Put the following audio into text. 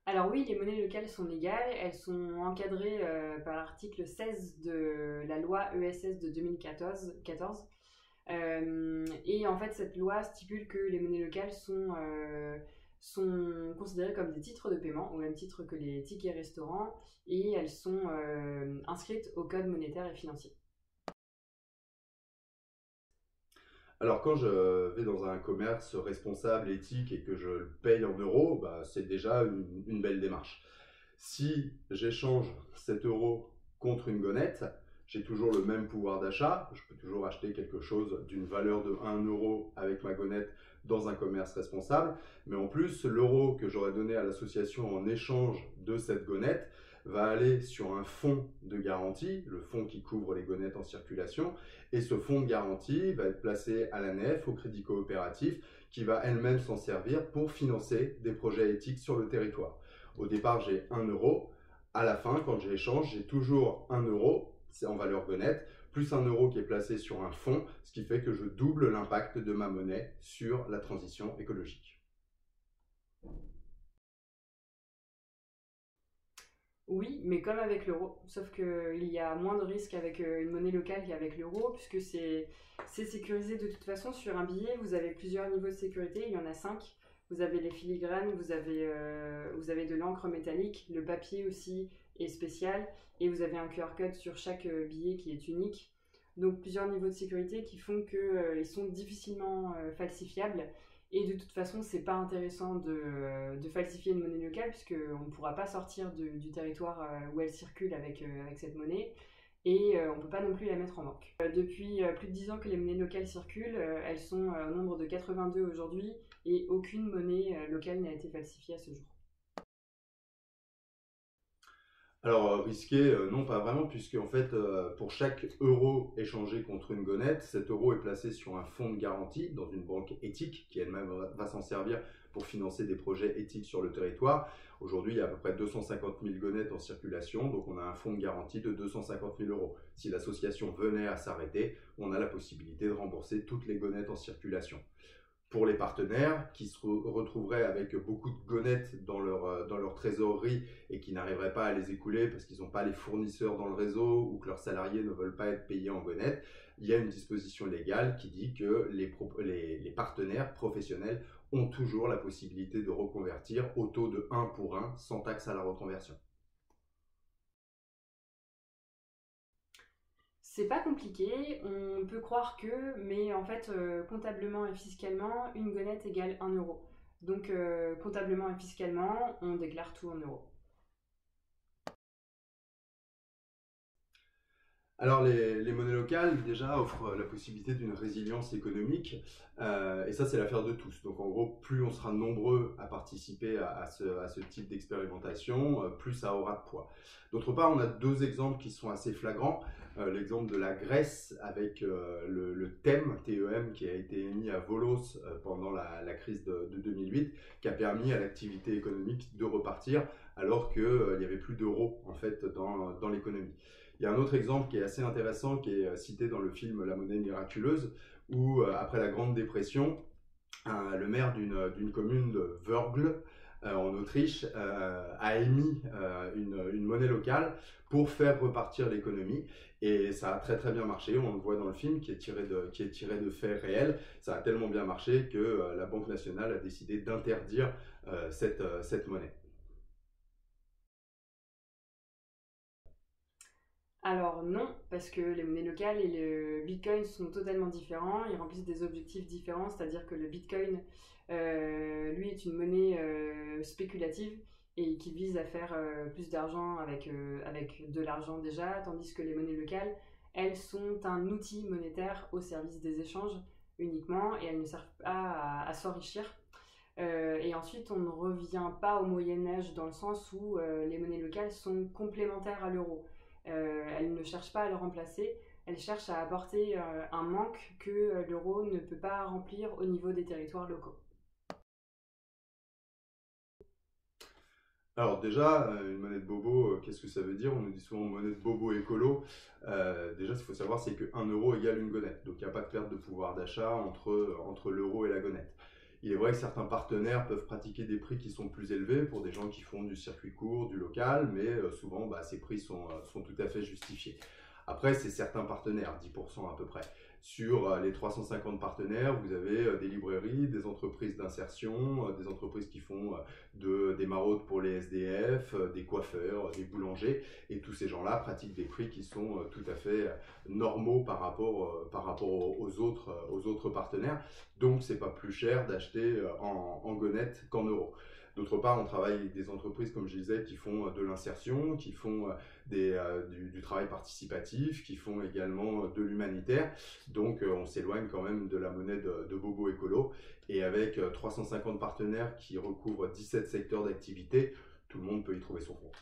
Alors oui, les monnaies locales sont légales, elles sont encadrées par l'article 16 de la loi ESS de 2014. Et en fait, cette loi stipule que les monnaies locales sont considérées comme des titres de paiement, au même titre que les tickets restaurants, et elles sont inscrites au code monétaire et financier. Alors quand je vais dans un commerce responsable, éthique et que je le paye en euros, bah, c'est déjà une belle démarche. Si j'échange 7 euros contre une gonette, j'ai toujours le même pouvoir d'achat. Je peux toujours acheter quelque chose d'une valeur de 1 euro avec ma gonette dans un commerce responsable. Mais en plus, l'euro que j'aurais donné à l'association en échange de cette gonette va aller sur un fonds de garantie, le fonds qui couvre les gonnettes en circulation. Et ce fonds de garantie va être placé à la nef, au crédit coopératif, qui va elle-même s'en servir pour financer des projets éthiques sur le territoire. Au départ, j'ai 1 euro. À la fin, quand j'échange, j'ai toujours 1 euro, c'est en valeur gonette, plus 1 euro qui est placé sur un fonds, ce qui fait que je double l'impact de ma monnaie sur la transition écologique. Oui, mais comme avec l'euro, sauf qu'il y a moins de risques avec une monnaie locale qu'avec l'euro, puisque c'est sécurisé de toute façon sur un billet. Vous avez plusieurs niveaux de sécurité, il y en a 5. Vous avez les filigranes, vous avez de l'encre métallique, le papier aussi est spécial, et vous avez un QR code sur chaque billet qui est unique. Donc plusieurs niveaux de sécurité qui font qu'ils sont difficilement falsifiables. Et de toute façon, c'est pas intéressant de falsifier une monnaie locale puisqu'on ne pourra pas sortir du territoire où elle circule avec cette monnaie et on ne peut pas non plus la mettre en banque. Depuis plus de 10 ans que les monnaies locales circulent, elles sont au nombre de 82 aujourd'hui et aucune monnaie locale n'a été falsifiée à ce jour. Alors risqué, non pas vraiment, puisque en fait, pour chaque euro échangé contre une gonette, cet euro est placé sur un fonds de garantie dans une banque éthique qui elle-même va s'en servir pour financer des projets éthiques sur le territoire. Aujourd'hui, il y a à peu près 250 000 gonnettes en circulation, donc on a un fonds de garantie de 250 000 euros. Si l'association venait à s'arrêter, on a la possibilité de rembourser toutes les gonnettes en circulation. Pour les partenaires qui se retrouveraient avec beaucoup de gonnettes dans leur trésorerie et qui n'arriveraient pas à les écouler parce qu'ils n'ont pas les fournisseurs dans le réseau ou que leurs salariés ne veulent pas être payés en gonnettes, il y a une disposition légale qui dit que les partenaires professionnels ont toujours la possibilité de reconvertir au taux de 1 pour 1 sans taxe à la reconversion. C'est pas compliqué, on peut croire que, mais en fait, comptablement et fiscalement, une gonette égale 1 euro. Donc, comptablement et fiscalement, on déclare tout en euros. Alors les monnaies locales déjà offrent la possibilité d'une résilience économique et ça c'est l'affaire de tous. Donc en gros plus on sera nombreux à participer à ce type d'expérimentation, plus ça aura de poids. D'autre part on a deux exemples qui sont assez flagrants. L'exemple de la Grèce avec le TEM qui a été émis à Volos pendant la crise de 2008 qui a permis à l'activité économique de repartir alors qu'il n'y avait plus d'euros en fait dans l'économie. Il y a un autre exemple qui est assez intéressant, qui est cité dans le film La monnaie miraculeuse, où après la Grande Dépression, le maire d'une commune de Wörgl, en Autriche, a émis une monnaie locale pour faire repartir l'économie. Et ça a très très bien marché, on le voit dans le film qui est tiré de faits réels. Ça a tellement bien marché que la Banque nationale a décidé d'interdire cette monnaie. Alors non, parce que les monnaies locales et le Bitcoin sont totalement différents, ils remplissent des objectifs différents, c'est-à-dire que le Bitcoin, lui, est une monnaie spéculative et qui vise à faire plus d'argent avec de l'argent déjà, tandis que les monnaies locales, elles sont un outil monétaire au service des échanges uniquement et elles ne servent pas à s'enrichir. Et ensuite, on ne revient pas au Moyen Âge dans le sens où les monnaies locales sont complémentaires à l'euro. Elles ne cherchent pas à le remplacer, elles cherchent à apporter un manque que l'euro ne peut pas remplir au niveau des territoires locaux. Alors déjà, une monnaie de bobo, qu'est-ce que ça veut dire? On nous dit souvent monnaie de bobo écolo. Déjà, ce qu'il faut savoir, c'est que 1 euro égale une gonette. Donc il n'y a pas de perte de pouvoir d'achat entre l'euro et la gonette. Il est vrai que certains partenaires peuvent pratiquer des prix qui sont plus élevés pour des gens qui font du circuit court, du local, mais souvent ces prix sont tout à fait justifiés. Après, c'est certains partenaires, 10% à peu près. Sur les 350 partenaires, vous avez des librairies, des entreprises d'insertion, des entreprises qui font des maraudes pour les SDF, des coiffeurs, des boulangers, et tous ces gens-là pratiquent des prix qui sont tout à fait normaux par rapport aux autres partenaires. Donc, c'est pas plus cher d'acheter en gonnette qu'en euros. D'autre part, on travaille avec des entreprises, comme je disais, qui font de l'insertion, qui font du travail participatif, qui font également de l'humanitaire. Donc, on s'éloigne quand même de la monnaie de bobo écolo. Et avec 350 partenaires qui recouvrent 17 secteurs d'activité, tout le monde peut y trouver son compte.